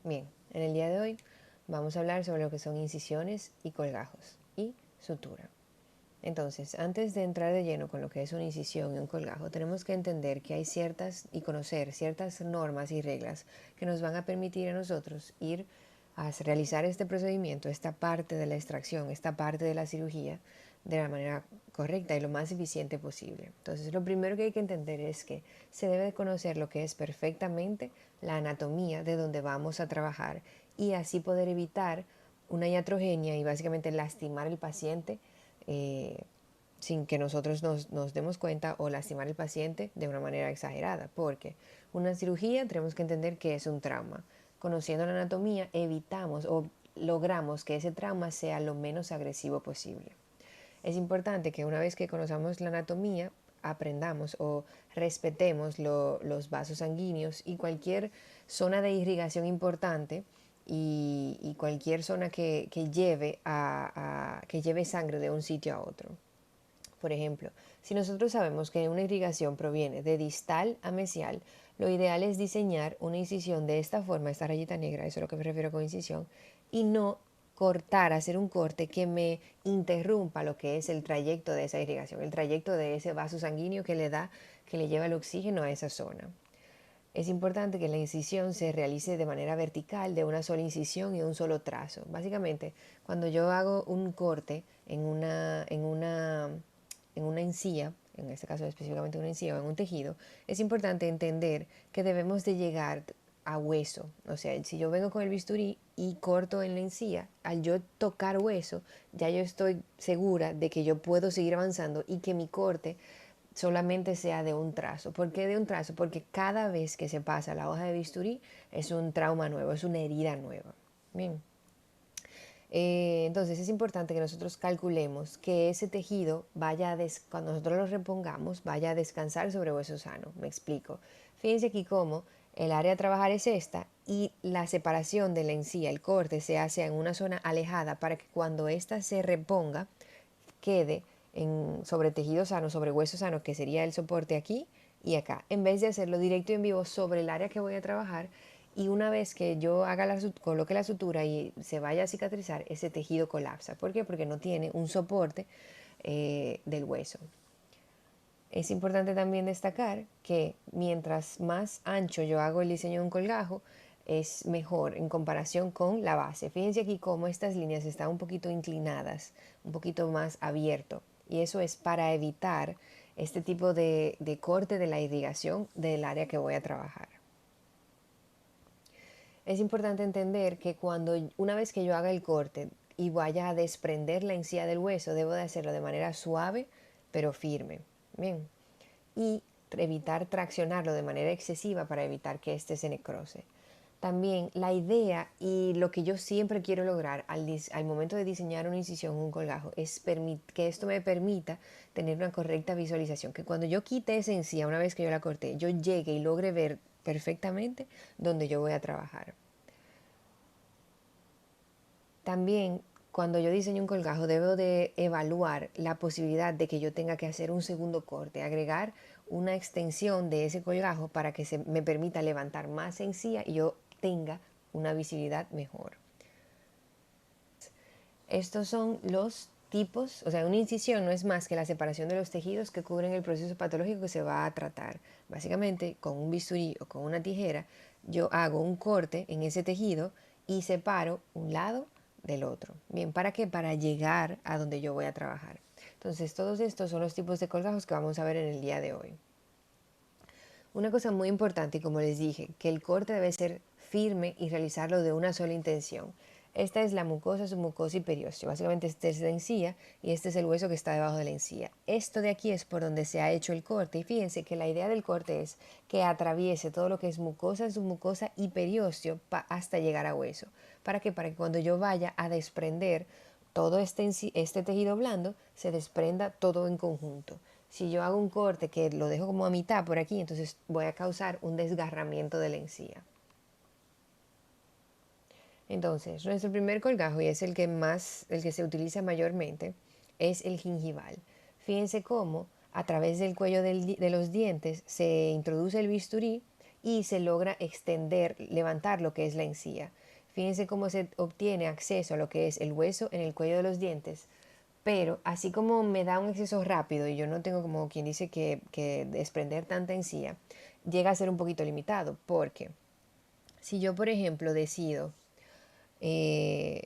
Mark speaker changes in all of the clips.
Speaker 1: Bien, en el día de hoy vamos a hablar sobre lo que son incisiones y colgajos y sutura. Entonces, antes de entrar de lleno con lo que es una incisión y un colgajo, tenemos que entender que hay ciertas y conocer ciertas normas y reglas que nos van a permitir a nosotros ir a realizar este procedimiento, esta parte de la extracción, esta parte de la cirugía, de la manera correcta y lo más eficiente posible. Entonces, lo primero que hay que entender es que se debe de conocer lo que es perfectamente la anatomía de donde vamos a trabajar y así poder evitar una iatrogenia y básicamente lastimar al paciente sin que nosotros nos demos cuenta o lastimar al paciente de una manera exagerada, porque una cirugía tenemos que entender que es un trauma. Conociendo la anatomía evitamos o logramos que ese trauma sea lo menos agresivo posible. Es importante que una vez que conozcamos la anatomía, aprendamos o respetemos los vasos sanguíneos y cualquier zona de irrigación importante y cualquier zona que lleve sangre de un sitio a otro. Por ejemplo, si nosotros sabemos que una irrigación proviene de distal a mesial, lo ideal es diseñar una incisión de esta forma, esta rayita negra, eso es lo que me refiero con incisión, y no cortar, hacer un corte que me interrumpa lo que es el trayecto de esa irrigación, el trayecto de ese vaso sanguíneo que le lleva el oxígeno a esa zona. Es importante que la incisión se realice de manera vertical, de una sola incisión y un solo trazo. Básicamente, cuando yo hago un corte en una encía, en este caso específicamente una encía o en un tejido, es importante entender que debemos de llegar a hueso. O sea, si yo vengo con el bisturí y corto en la encía, al yo tocar hueso, ya yo estoy segura de que yo puedo seguir avanzando y que mi corte solamente sea de un trazo. ¿Por qué de un trazo? Porque cada vez que se pasa la hoja de bisturí es un trauma nuevo, es una herida nueva. Bien. Entonces es importante que nosotros calculemos que ese tejido cuando nosotros lo repongamos, vaya a descansar sobre hueso sano. Me explico. Fíjense aquí cómo el área a trabajar es esta y la separación de la encía, el corte, se hace en una zona alejada para que cuando ésta se reponga, quede sobre tejido sano, sobre hueso sano, que sería el soporte aquí y acá, en vez de hacerlo directo y en vivo sobre el área que voy a trabajar. Y una vez que yo coloque la sutura y se vaya a cicatrizar, ese tejido colapsa. ¿Por qué? Porque no tiene un soporte del hueso. Es importante también destacar que mientras más ancho yo hago el diseño de un colgajo, es mejor en comparación con la base. Fíjense aquí cómo estas líneas están un poquito inclinadas, un poquito más abierto. Y eso es para evitar este tipo de corte de la irrigación del área que voy a trabajar. Es importante entender que una vez que yo haga el corte y vaya a desprender la encía del hueso, debo de hacerlo de manera suave pero firme. Bien. Y evitar traccionarlo de manera excesiva para evitar que éste se necrose. También la idea y lo que yo siempre quiero lograr al momento de diseñar una incisión o un colgajo es que esto me permita tener una correcta visualización, que cuando yo quite esa encía, una vez que yo la corté, yo llegue y logre ver perfectamente dónde yo voy a trabajar. También cuando yo diseño un colgajo debo de evaluar la posibilidad de que yo tenga que hacer un segundo corte, agregar una extensión de ese colgajo para que me permita levantar más encía y yo tenga una visibilidad mejor. Estos son los tipos, o sea, una incisión no es más que la separación de los tejidos que cubren el proceso patológico que se va a tratar. Básicamente, con un bisturí o con una tijera, yo hago un corte en ese tejido y separo un lado del otro. Bien, ¿para qué? Para llegar a donde yo voy a trabajar. Entonces, todos estos son los tipos de colgajos que vamos a ver en el día de hoy. Una cosa muy importante, y como les dije, que el corte debe ser firme y realizarlo de una sola intención. Esta es la mucosa, submucosa y periósteo. Básicamente este es la encía y este es el hueso que está debajo de la encía. Esto de aquí es por donde se ha hecho el corte. Y fíjense que la idea del corte es que atraviese todo lo que es mucosa, submucosa y periósteo hasta llegar a hueso. ¿Para qué? Para que cuando yo vaya a desprender todo este tejido blando, se desprenda todo en conjunto. Si yo hago un corte que lo dejo como a mitad por aquí, entonces voy a causar un desgarramiento de la encía. Entonces, nuestro primer colgajo, y es el que se utiliza mayormente, es el gingival. Fíjense cómo a través del cuello de los dientes se introduce el bisturí y se logra extender, levantar lo que es la encía. Fíjense cómo se obtiene acceso a lo que es el hueso en el cuello de los dientes, pero así como me da un acceso rápido y yo no tengo, como quien dice, que desprender tanta encía, llega a ser un poquito limitado, porque si yo, por ejemplo, decido, eh,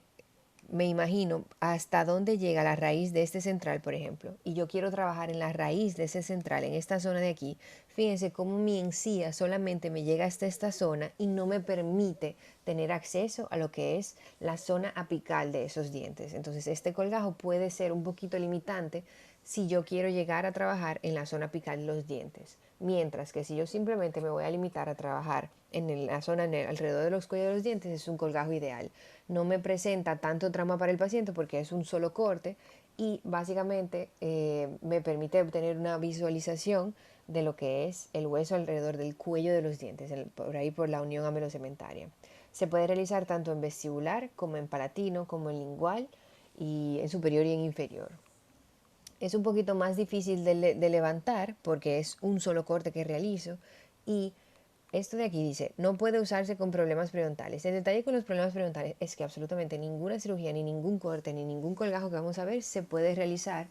Speaker 1: me imagino hasta dónde llega la raíz de este central, por ejemplo, y yo quiero trabajar en la raíz de ese central, en esta zona de aquí, fíjense cómo mi encía solamente me llega hasta esta zona y no me permite tener acceso a lo que es la zona apical de esos dientes. Entonces este colgajo puede ser un poquito limitante si yo quiero llegar a trabajar en la zona apical de los dientes. Mientras que si yo simplemente me voy a limitar a trabajar en la zona alrededor de los cuellos de los dientes, es un colgajo ideal. No me presenta tanto trauma para el paciente porque es un solo corte y básicamente me permite obtener una visualización de lo que es el hueso alrededor del cuello de los dientes, por ahí por la unión amelocementaria. Se puede realizar tanto en vestibular como en palatino, como en lingual y en superior y en inferior. Es un poquito más difícil de levantar porque es un solo corte que realizo y esto de aquí dice, no puede usarse con problemas periodontales. El detalle con los problemas periodontales es que absolutamente ninguna cirugía, ni ningún corte, ni ningún colgajo que vamos a ver se puede realizar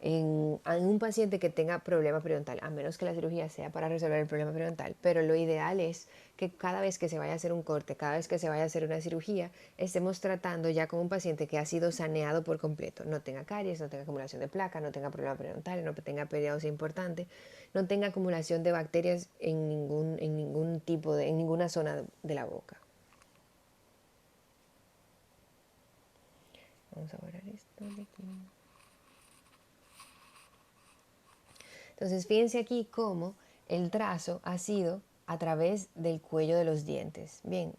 Speaker 1: en un paciente que tenga problema periodontal, a menos que la cirugía sea para resolver el problema periodontal. Pero lo ideal es que cada vez que se vaya a hacer un corte, cada vez que se vaya a hacer una cirugía, estemos tratando ya con un paciente que ha sido saneado por completo. No tenga caries, no tenga acumulación de placa, no tenga problema periodontal, no tenga periodontal importante, no tenga acumulación de bacterias en ningún tipo en ninguna zona de la boca. Vamos a borrar esto de aquí. Entonces fíjense aquí cómo el trazo ha sido a través del cuello de los dientes. Bien,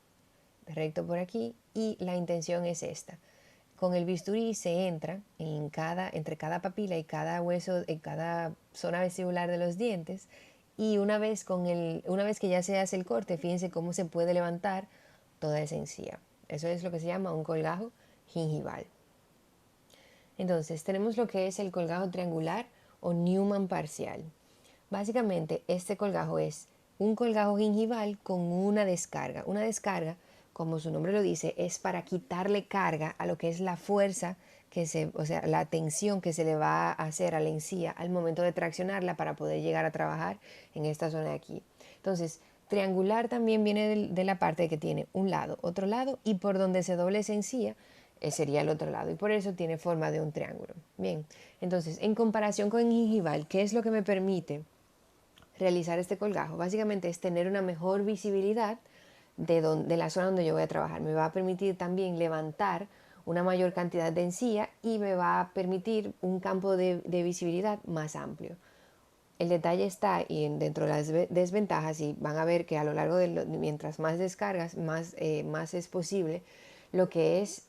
Speaker 1: recto por aquí y la intención es esta. Con el bisturí se entra entre cada papila y cada hueso, en cada zona vestibular de los dientes y una vez que ya se hace el corte, fíjense cómo se puede levantar toda esa encía. Eso es lo que se llama un colgajo gingival. Entonces tenemos lo que es el colgajo triangular o Newman parcial. Básicamente este colgajo es un colgajo gingival con una descarga. Una descarga, como su nombre lo dice, es para quitarle carga a lo que es la fuerza o sea, la tensión que se le va a hacer a la encía al momento de traccionarla para poder llegar a trabajar en esta zona de aquí. Entonces, triangular también viene de la parte que tiene un lado, otro lado y por donde se doble esa encía sería el otro lado y por eso tiene forma de un triángulo. Bien, entonces en comparación con el gingival, ¿qué es lo que me permite realizar este colgajo? Básicamente es tener una mejor visibilidad de la zona donde yo voy a trabajar. Me va a permitir también levantar una mayor cantidad de encía y me va a permitir un campo de visibilidad más amplio. El detalle está y dentro de las desventajas, y van a ver que a lo largo mientras más descargas, más es posible lo que es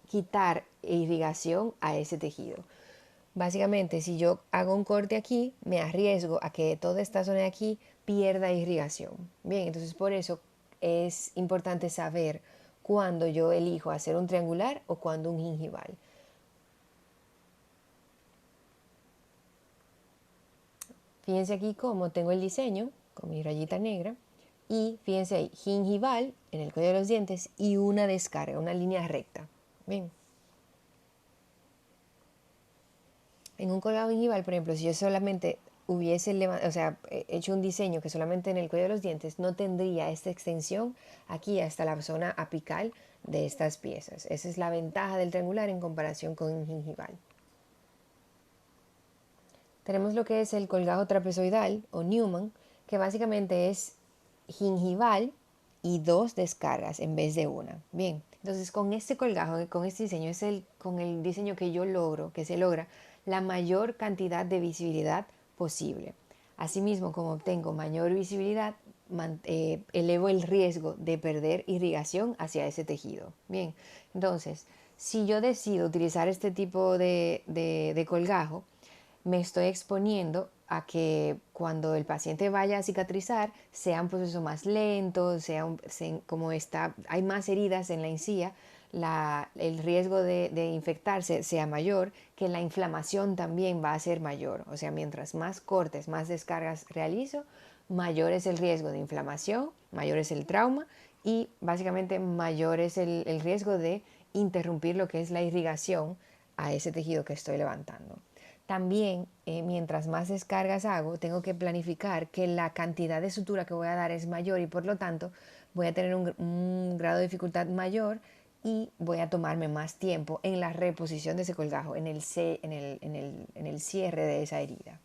Speaker 1: quitar irrigación a ese tejido. Básicamente, si yo hago un corte aquí, me arriesgo a que toda esta zona de aquí pierda irrigación. Bien, entonces por eso es importante saber cuándo yo elijo hacer un triangular o cuándo un gingival. Fíjense aquí cómo tengo el diseño con mi rayita negra y fíjense ahí, gingival en el cuello de los dientes y una descarga, una línea recta. Bien. En un colgado gingival, por ejemplo, si yo solamente hubiese hecho un diseño que solamente en el cuello de los dientes, no tendría esta extensión aquí hasta la zona apical de estas piezas. Esa es la ventaja del triangular en comparación con el gingival. Tenemos lo que es el colgajo trapezoidal o Newman, que básicamente es gingival y dos descargas en vez de una. Bien, entonces con este colgajo, con este diseño, con el diseño que yo logro, que se logra la mayor cantidad de visibilidad posible. Asimismo, como obtengo mayor visibilidad, elevo el riesgo de perder irrigación hacia ese tejido. Bien, entonces, si yo decido utilizar este tipo de colgajo, me estoy exponiendo a que cuando el paciente vaya a cicatrizar sea un proceso más lento, hay más heridas en la encía, el riesgo de infectarse sea mayor, que la inflamación también va a ser mayor. O sea, mientras más cortes, más descargas realizo, mayor es el riesgo de inflamación, mayor es el trauma y básicamente mayor es el riesgo de interrumpir lo que es la irrigación a ese tejido que estoy levantando. También, mientras más descargas hago, tengo que planificar que la cantidad de sutura que voy a dar es mayor y por lo tanto voy a tener un grado de dificultad mayor y voy a tomarme más tiempo en la reposición de ese colgajo, en el cierre de esa herida.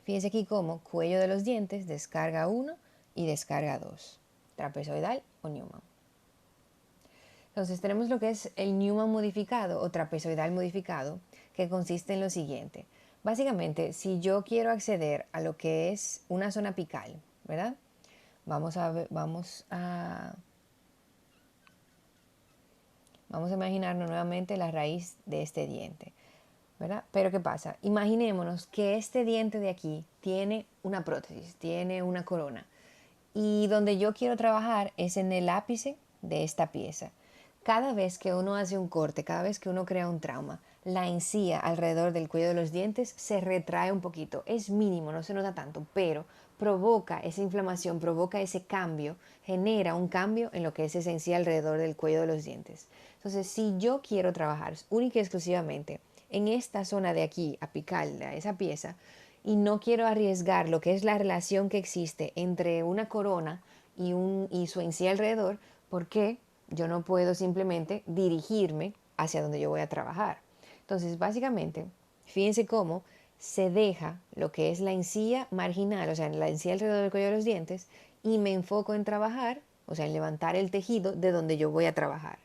Speaker 1: Fíjense aquí como cuello de los dientes, descarga 1 y descarga 2, trapezoidal o Newman. Entonces tenemos lo que es el Newman modificado o trapezoidal modificado, que consiste en lo siguiente. Básicamente, si yo quiero acceder a lo que es una zona apical, ¿verdad? Vamos a imaginarnos nuevamente la raíz de este diente, ¿verdad? Pero ¿qué pasa? Imaginémonos que este diente de aquí tiene una prótesis, tiene una corona. Y donde yo quiero trabajar es en el ápice de esta pieza. Cada vez que uno hace un corte, cada vez que uno crea un trauma, la encía alrededor del cuello de los dientes se retrae un poquito. Es mínimo, no se nota tanto, pero provoca esa inflamación, provoca ese cambio, genera un cambio en lo que es esa encía alrededor del cuello de los dientes. Entonces, si yo quiero trabajar única y exclusivamente en esta zona de aquí, apical, de esa pieza, y no quiero arriesgar lo que es la relación que existe entre una corona y su encía alrededor, porque yo no puedo simplemente dirigirme hacia donde yo voy a trabajar. Entonces, básicamente, fíjense cómo se deja lo que es la encía marginal, o sea, la encía alrededor del cuello de los dientes, y me enfoco en trabajar, o sea, en levantar el tejido de donde yo voy a trabajar.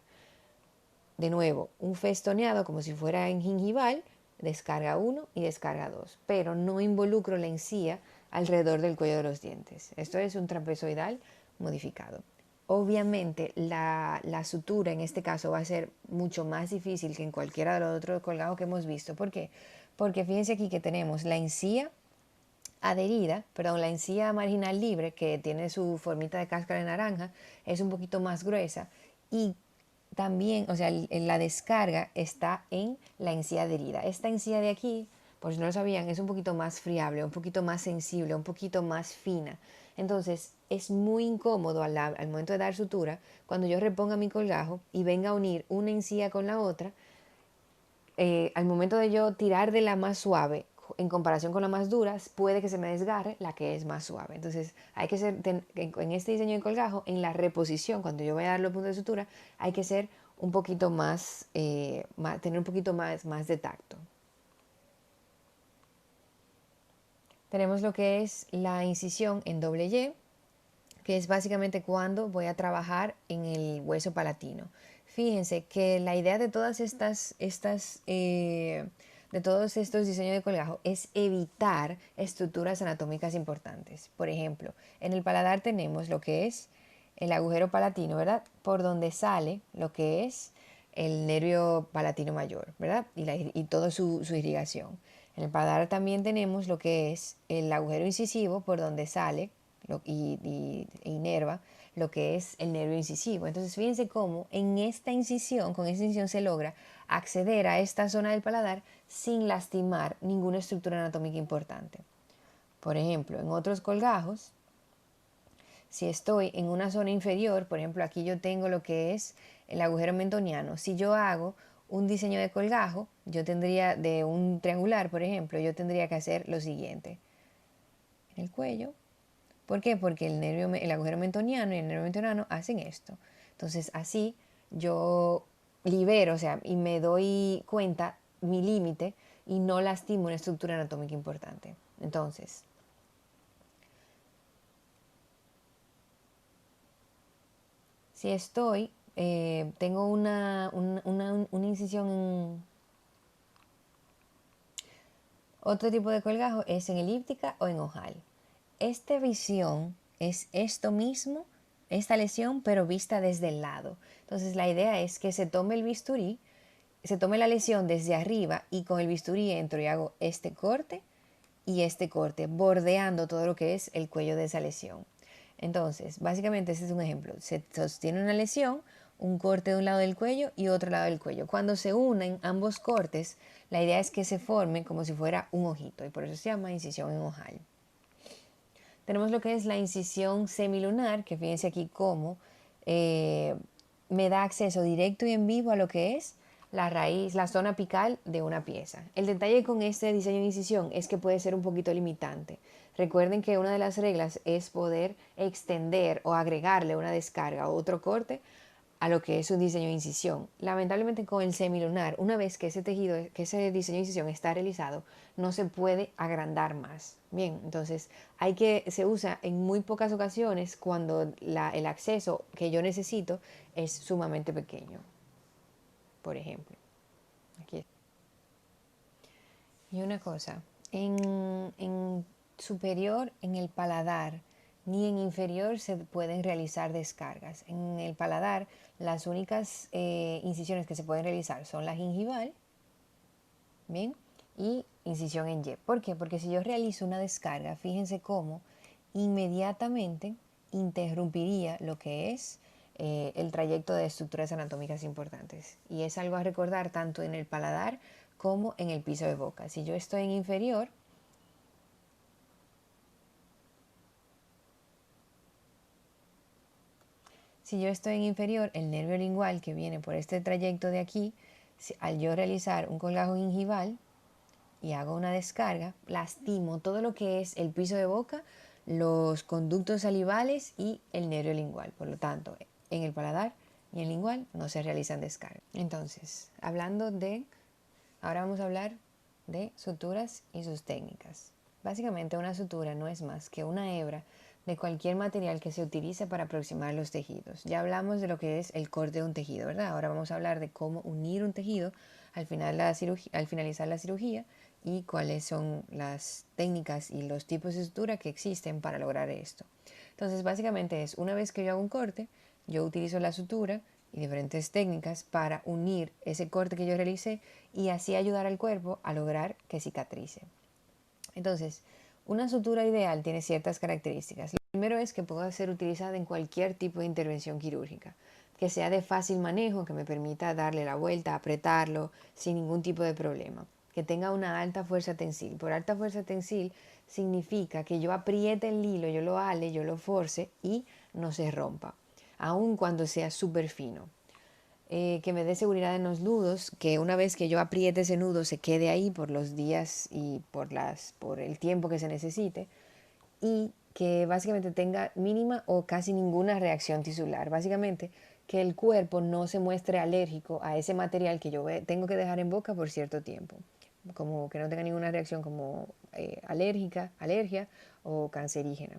Speaker 1: De nuevo, un festoneado como si fuera en gingival, descarga 1 y descarga 2, pero no involucro la encía alrededor del cuello de los dientes. Esto es un trapezoidal modificado. Obviamente la sutura en este caso va a ser mucho más difícil que en cualquiera de los otros colgados que hemos visto. ¿Por qué? Porque fíjense aquí que tenemos la encía adherida, perdón, la encía marginal libre, que tiene su formita de cáscara de naranja, es un poquito más gruesa y también, o sea, la descarga está en la encía adherida. Esta encía de aquí, por si no lo sabían, es un poquito más friable, un poquito más sensible, un poquito más fina. Entonces, es muy incómodo al momento de dar sutura, cuando yo reponga mi colgajo y venga a unir una encía con la otra, al momento de yo tirar de la más suave en comparación con la más dura, puede que se me desgarre la que es más suave. Entonces, hay que ser, en este diseño de colgajo, en la reposición, cuando yo voy a dar los puntos de sutura, hay que ser un poquito más, tener un poquito más de tacto. Tenemos lo que es la incisión en doble Y, que es básicamente cuando voy a trabajar en el hueso palatino. Fíjense que la idea de todos estos diseños de colgajo es evitar estructuras anatómicas importantes. Por ejemplo, en el paladar tenemos lo que es el agujero palatino, ¿verdad? Por donde sale lo que es el nervio palatino mayor, ¿verdad? Y toda su irrigación. En el paladar también tenemos lo que es el agujero incisivo por donde sale e inerva lo que es el nervio incisivo. Entonces fíjense cómo en esta incisión, con esta incisión se logra acceder a esta zona del paladar sin lastimar ninguna estructura anatómica importante. Por ejemplo, en otros colgajos, si estoy en una zona inferior, por ejemplo aquí yo tengo lo que es el agujero mentoniano, si yo hago un diseño de colgajo, yo tendría de un triangular, por ejemplo, yo tendría que hacer lo siguiente. En el cuello, ¿por qué? Porque el agujero mentoniano y el nervio mentoniano hacen esto. Entonces así yo libero, o sea, y me doy cuenta mi límite y no lastimo una estructura anatómica importante. Entonces, si estoy, tengo una incisión en otro tipo de colgajo, es en elíptica o en ojal. Esta visión es esto mismo, esta lesión, pero vista desde el lado. Entonces la idea es que se tome el bisturí, se tome la lesión desde arriba y con el bisturí entro y hago este corte y este corte, bordeando todo lo que es el cuello de esa lesión. Entonces, básicamente este es un ejemplo. Se sostiene una lesión, un corte de un lado del cuello y otro lado del cuello. Cuando se unen ambos cortes, la idea es que se forme como si fuera un ojito y por eso se llama incisión en ojal. tenemos lo que es la incisión semilunar, que fíjense aquí cómo me da acceso directo y en vivo a lo que es la raíz, la zona apical de una pieza. El detalle con este diseño de incisión es que puede ser un poquito limitante. Recuerden que una de las reglas es poder extender o agregarle una descarga o otro corte a lo que es un diseño de incisión. Lamentablemente con el semilunar, una vez que ese tejido, que ese diseño de incisión está realizado, no se puede agrandar más. Bien, entonces se usa en muy pocas ocasiones cuando el acceso que yo necesito es sumamente pequeño. Por ejemplo, aquí. Y una cosa, en superior, en el paladar, ni en inferior se pueden realizar descargas. En el paladar, las únicas incisiones que se pueden realizar son la gingival, ¿bien? Y incisión en Y. ¿Por qué? Porque si yo realizo una descarga, fíjense cómo inmediatamente interrumpiría lo que es el trayecto de estructuras anatómicas importantes. Y es algo a recordar tanto en el paladar como en el piso de boca. Si yo estoy en inferior, el nervio lingual que viene por este trayecto de aquí, al yo realizar un colgajo gingival y hago una descarga, lastimo todo lo que es el piso de boca, los conductos salivales y el nervio lingual. Por lo tanto, en el paladar y en el lingual no se realizan descargas. Entonces, ahora vamos a hablar de suturas y sus técnicas. Básicamente una sutura no es más que una hebra de cualquier material que se utilice para aproximar los tejidos. Ya hablamos de lo que es el corte de un tejido, ¿verdad? Ahora vamos a hablar de cómo unir un tejido al finalizar la cirugía y cuáles son las técnicas y los tipos de sutura que existen para lograr esto. Entonces, básicamente es una vez que yo hago un corte, yo utilizo la sutura y diferentes técnicas para unir ese corte que yo realicé y así ayudar al cuerpo a lograr que cicatrice. Entonces, una sutura ideal tiene ciertas características. Lo primero es que pueda ser utilizada en cualquier tipo de intervención quirúrgica, que sea de fácil manejo, que me permita darle la vuelta, apretarlo sin ningún tipo de problema, que tenga una alta fuerza tensil. Por alta fuerza tensil significa que yo apriete el hilo, yo lo ale, yo lo force y no se rompa, aun cuando sea súper fino. Que me dé seguridad en los nudos, que una vez que yo apriete ese nudo se quede ahí por los días y por el tiempo que se necesite, y que básicamente tenga mínima o casi ninguna reacción tisular. Básicamente que el cuerpo no se muestre alérgico a ese material que yo tengo que dejar en boca por cierto tiempo, como que no tenga ninguna reacción como alergia o cancerígena.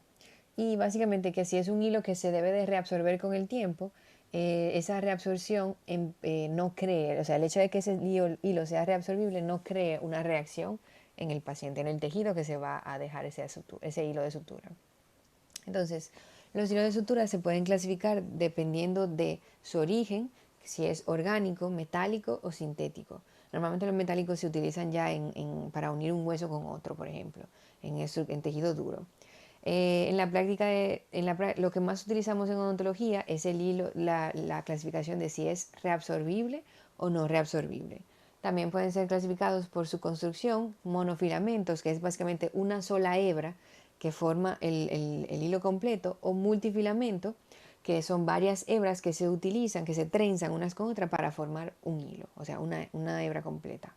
Speaker 1: Y básicamente que si es un hilo que se debe de reabsorber con el tiempo, esa reabsorción no cree, o sea, el hecho de que ese hilo sea reabsorbible no cree una reacción en el paciente, en el tejido que se va a dejar ese hilo de sutura. Entonces, los hilos de sutura se pueden clasificar dependiendo de su origen, si es orgánico, metálico o sintético. Normalmente los metálicos se utilizan ya para unir un hueso con otro, por ejemplo, en tejido duro. En la práctica, lo que más utilizamos en odontología es el hilo, la clasificación de si es reabsorbible o no reabsorbible. También pueden ser clasificados por su construcción, monofilamentos, que es básicamente una sola hebra que forma el hilo completo, o multifilamento, que son varias hebras que se utilizan, que se trenzan unas con otras para formar un hilo, o sea, una hebra completa.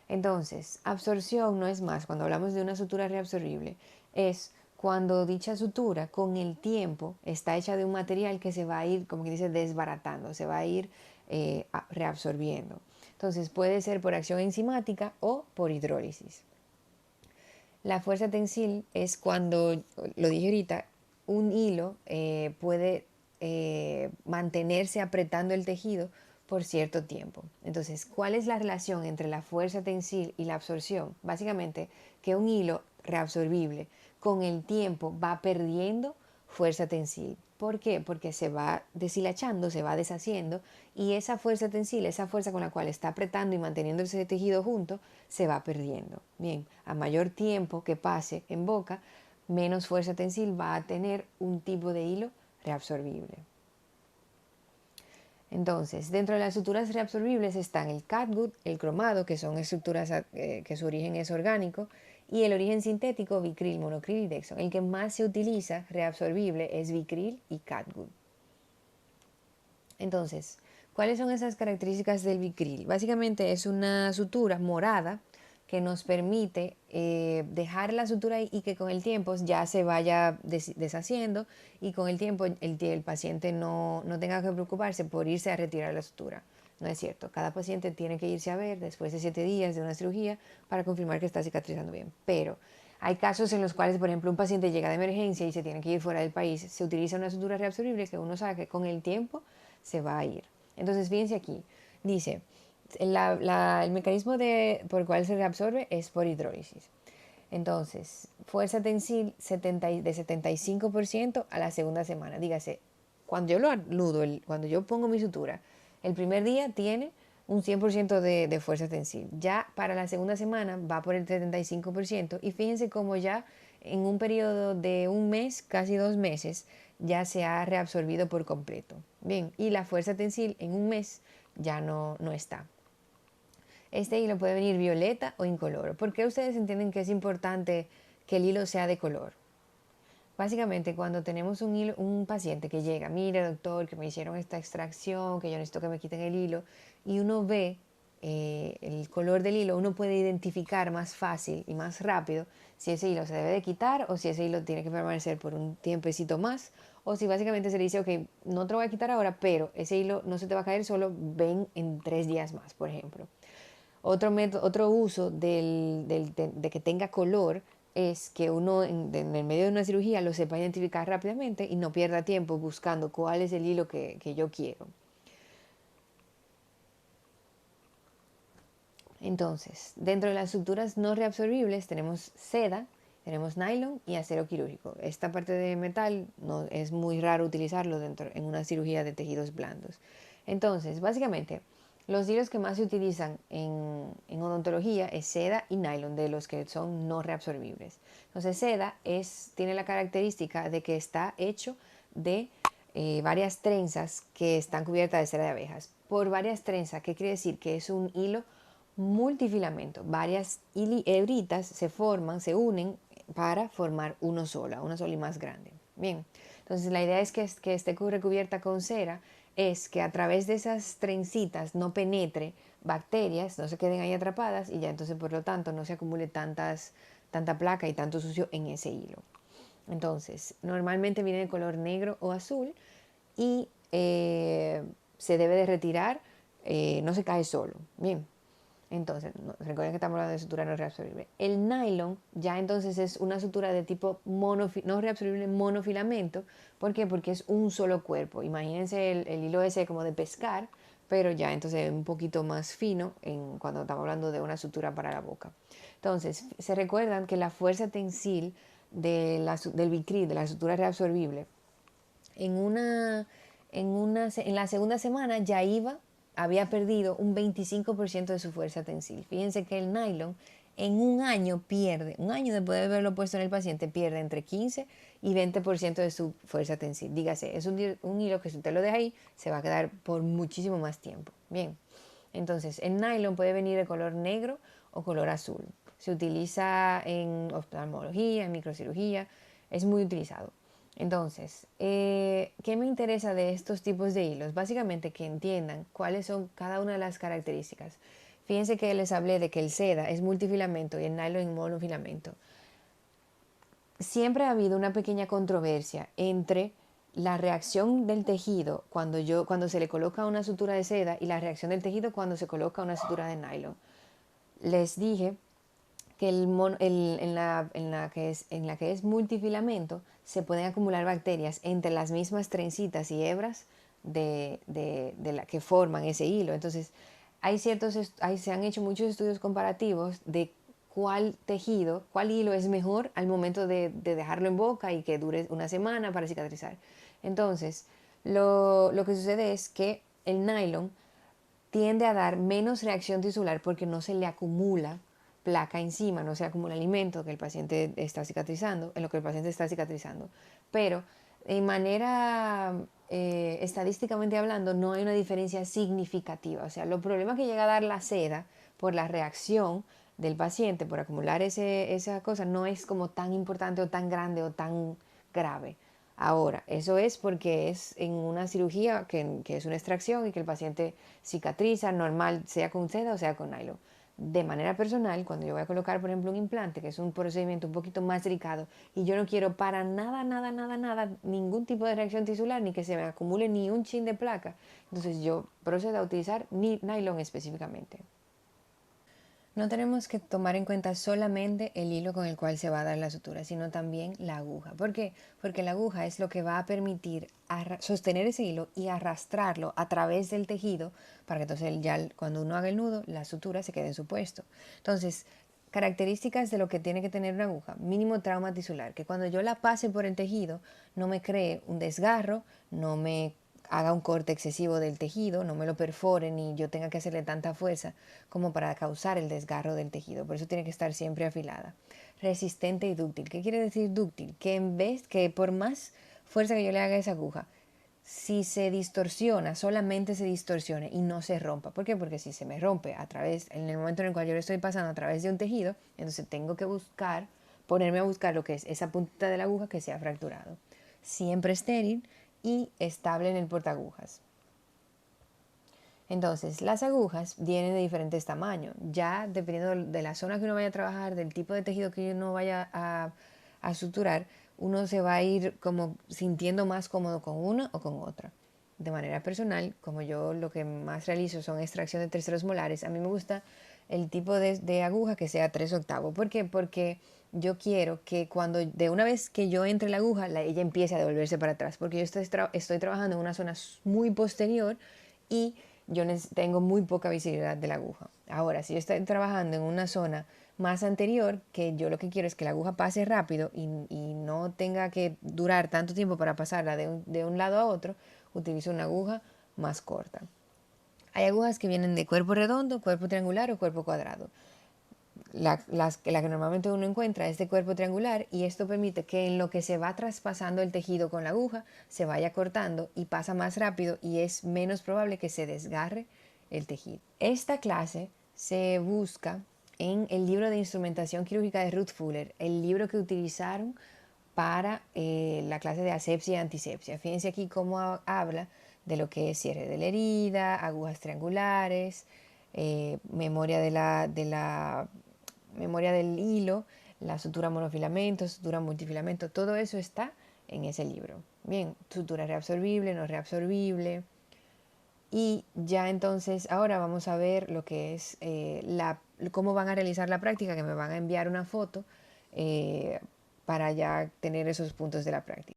Speaker 1: Entonces, absorción no es más, cuando hablamos de una sutura reabsorbible, es cuando dicha sutura con el tiempo está hecha de un material que se va a ir, como que dice, desbaratando, se va a ir reabsorbiendo. Entonces puede ser por acción enzimática o por hidrólisis. La fuerza tensil es cuando, lo dije ahorita, un hilo puede mantenerse apretando el tejido por cierto tiempo. Entonces, ¿cuál es la relación entre la fuerza tensil y la absorción? Básicamente, que un hilo reabsorbible con el tiempo va perdiendo fuerza tensil. ¿Por qué? Porque se va deshilachando, se va deshaciendo, y esa fuerza tensil, esa fuerza con la cual está apretando y manteniendo ese tejido junto, se va perdiendo. Bien, a mayor tiempo que pase en boca, menos fuerza tensil va a tener un tipo de hilo reabsorbible. Entonces, dentro de las suturas reabsorbibles están el catgut, el cromado, que son estructuras que su origen es orgánico, Y el origen sintético, Vicryl, Monocril y Dexon. El que más se utiliza reabsorbible es Vicryl y Catgut. Entonces, ¿cuáles son esas características del Vicryl? Básicamente es una sutura morada que nos permite dejar la sutura ahí y que con el tiempo ya se vaya deshaciendo, y con el tiempo el paciente no tenga que preocuparse por irse a retirar la sutura. No es cierto, cada paciente tiene que irse a ver después de 7 días de una cirugía para confirmar que está cicatrizando bien. Pero hay casos en los cuales, por ejemplo, un paciente llega de emergencia y se tiene que ir fuera del país, se utiliza una sutura reabsorbible que uno sabe que con el tiempo se va a ir. Entonces, fíjense aquí, dice, el mecanismo por el cual se reabsorbe es por hidrólisis. Entonces, fuerza tensil de 75% a la segunda semana. Dígase, cuando yo lo anudo, cuando yo pongo mi sutura, el primer día tiene un 100% de fuerza tensil. Ya para la segunda semana va por el 75%, y fíjense cómo ya en un periodo de un mes, casi 2 meses, ya se ha reabsorbido por completo. Bien, y la fuerza tensil en un mes ya no está. Este hilo puede venir violeta o incoloro. ¿Por qué ustedes entienden que es importante que el hilo sea de color? Básicamente, cuando tenemos un paciente que llega, mire doctor, que me hicieron esta extracción, que yo necesito que me quiten el hilo, y uno ve el color del hilo, uno puede identificar más fácil y más rápido si ese hilo se debe de quitar o si ese hilo tiene que permanecer por un tiempecito más, o si básicamente se le dice, ok, no te lo voy a quitar ahora, pero ese hilo no se te va a caer solo, ven en 3 días más, por ejemplo. Otro uso de que tenga color es que uno en el medio de una cirugía lo sepa identificar rápidamente y no pierda tiempo buscando cuál es el hilo que yo quiero. Entonces, dentro de las suturas no reabsorbibles tenemos seda, tenemos nylon y acero quirúrgico. Esta parte de metal no es muy raro utilizarlo en una cirugía de tejidos blandos. Entonces, básicamente, los hilos que más se utilizan en odontología es seda y nylon, de los que son no reabsorbibles. Entonces, seda tiene la característica de que está hecho de varias trenzas que están cubiertas de cera de abejas. Por varias trenzas, ¿qué quiere decir? Que es un hilo multifilamento. Varias hebritas se unen para formar una sola y más grande. Bien, entonces la idea es que esté recubierta con cera, es que a través de esas trencitas no penetre bacterias, no se queden ahí atrapadas, y ya entonces por lo tanto no se acumule tanta placa y tanto sucio en ese hilo. Entonces, normalmente viene de color negro o azul, y se debe de retirar, no se cae solo. Bien, entonces, recuerden que estamos hablando de sutura no reabsorbible. El nylon ya entonces es una sutura de tipo no reabsorbible monofilamento. ¿Por qué? Porque es un solo cuerpo. Imagínense el hilo ese como de pescar, pero ya entonces es un poquito más fino cuando estamos hablando de una sutura para la boca. Entonces, se recuerdan que la fuerza tensil del Vicryl, de la sutura reabsorbible, en la segunda semana ya había perdido un 25% de su fuerza tensil. Fíjense que el nylon en un año después de haberlo puesto en el paciente, pierde entre 15 y 20% de su fuerza tensil. Dígase, es un hilo que si usted lo deja ahí, se va a quedar por muchísimo más tiempo. Bien, entonces el nylon puede venir de color negro o color azul. Se utiliza en oftalmología, en microcirugía, es muy utilizado. Entonces, ¿qué me interesa de estos tipos de hilos? Básicamente que entiendan cuáles son cada una de las características. Fíjense que les hablé de que el seda es multifilamento y el nylon es monofilamento. Siempre ha habido una pequeña controversia entre la reacción del tejido cuando se le coloca una sutura de seda y la reacción del tejido cuando se coloca una sutura de nylon. Les dije que en la que es multifilamento se pueden acumular bacterias entre las mismas trencitas y hebras de la que forman ese hilo. Entonces, se han hecho muchos estudios comparativos de cuál hilo es mejor al momento de dejarlo en boca y que dure una semana para cicatrizar. Entonces, lo que sucede es que el nylon tiende a dar menos reacción tisular porque no se le acumula placa encima, no se acumula alimento que el paciente está cicatrizando, en lo que el paciente está cicatrizando. Pero de manera estadísticamente hablando, no hay una diferencia significativa. O sea, los problemas que llega a dar la seda por la reacción del paciente por acumular esa cosa no es como tan importante o tan grande o tan grave. Ahora, eso es porque es en una cirugía que es una extracción y que el paciente cicatriza, normal, sea con seda o sea con nylon. De manera personal, cuando yo voy a colocar, por ejemplo, un implante, que es un procedimiento un poquito más delicado, y yo no quiero para nada, nada, nada, nada, ningún tipo de reacción tisular, ni que se me acumule ni un chin de placa, entonces yo procedo a utilizar nylon específicamente. No tenemos que tomar en cuenta solamente el hilo con el cual se va a dar la sutura, sino también la aguja. ¿Por qué? Porque la aguja es lo que va a permitir sostener ese hilo y arrastrarlo a través del tejido para que entonces ya cuando uno haga el nudo, la sutura se quede en su puesto. Entonces, características de lo que tiene que tener una aguja. Mínimo trauma tisular, que cuando yo la pase por el tejido no me cree un desgarro, no me haga un corte excesivo del tejido, no me lo perfore ni yo tenga que hacerle tanta fuerza como para causar el desgarro del tejido. Por eso tiene que estar siempre afilada. Resistente y dúctil. ¿Qué quiere decir dúctil? Que en vez que por más fuerza que yo le haga a esa aguja, si se distorsiona, solamente se distorsione y no se rompa. ¿Por qué? Porque si se me rompe en el momento en el cual yo le estoy pasando a través de un tejido, entonces tengo que ponerme a buscar lo que es esa puntita de la aguja que se ha fracturado. Siempre estéril y estable en el portaagujas. Entonces, las agujas vienen de diferentes tamaños, ya dependiendo de la zona que uno vaya a trabajar, del tipo de tejido que uno vaya a suturar, uno se va a ir como sintiendo más cómodo con una o con otra. De manera personal, como yo lo que más realizo son extracción de terceros molares, a mí me gusta el tipo de aguja que sea 3/8. ¿Por qué? Porque yo quiero que cuando de una vez que yo entre la aguja, ella empiece a devolverse para atrás, porque yo estoy trabajando en una zona muy posterior y yo tengo muy poca visibilidad de la aguja. Ahora, si yo estoy trabajando en una zona más anterior, que yo lo que quiero es que la aguja pase rápido y no tenga que durar tanto tiempo para pasarla de un lado a otro, utilizo una aguja más corta. Hay agujas que vienen de cuerpo redondo, cuerpo triangular o cuerpo cuadrado. La que normalmente uno encuentra es de cuerpo triangular y esto permite que en lo que se va traspasando el tejido con la aguja se vaya cortando y pasa más rápido y es menos probable que se desgarre el tejido. Esta clase se busca en el libro de instrumentación quirúrgica de Ruth Fuller, el libro que utilizaron para la clase de asepsia y antisepsia. Fíjense aquí cómo habla de lo que es cierre de la herida, agujas triangulares, memoria memoria del hilo, la sutura monofilamento, sutura multifilamento, todo eso está en ese libro. Bien, sutura reabsorbible, no reabsorbible. Y ya entonces ahora vamos a ver lo que es cómo van a realizar la práctica, que me van a enviar una foto para ya tener esos puntos de la práctica.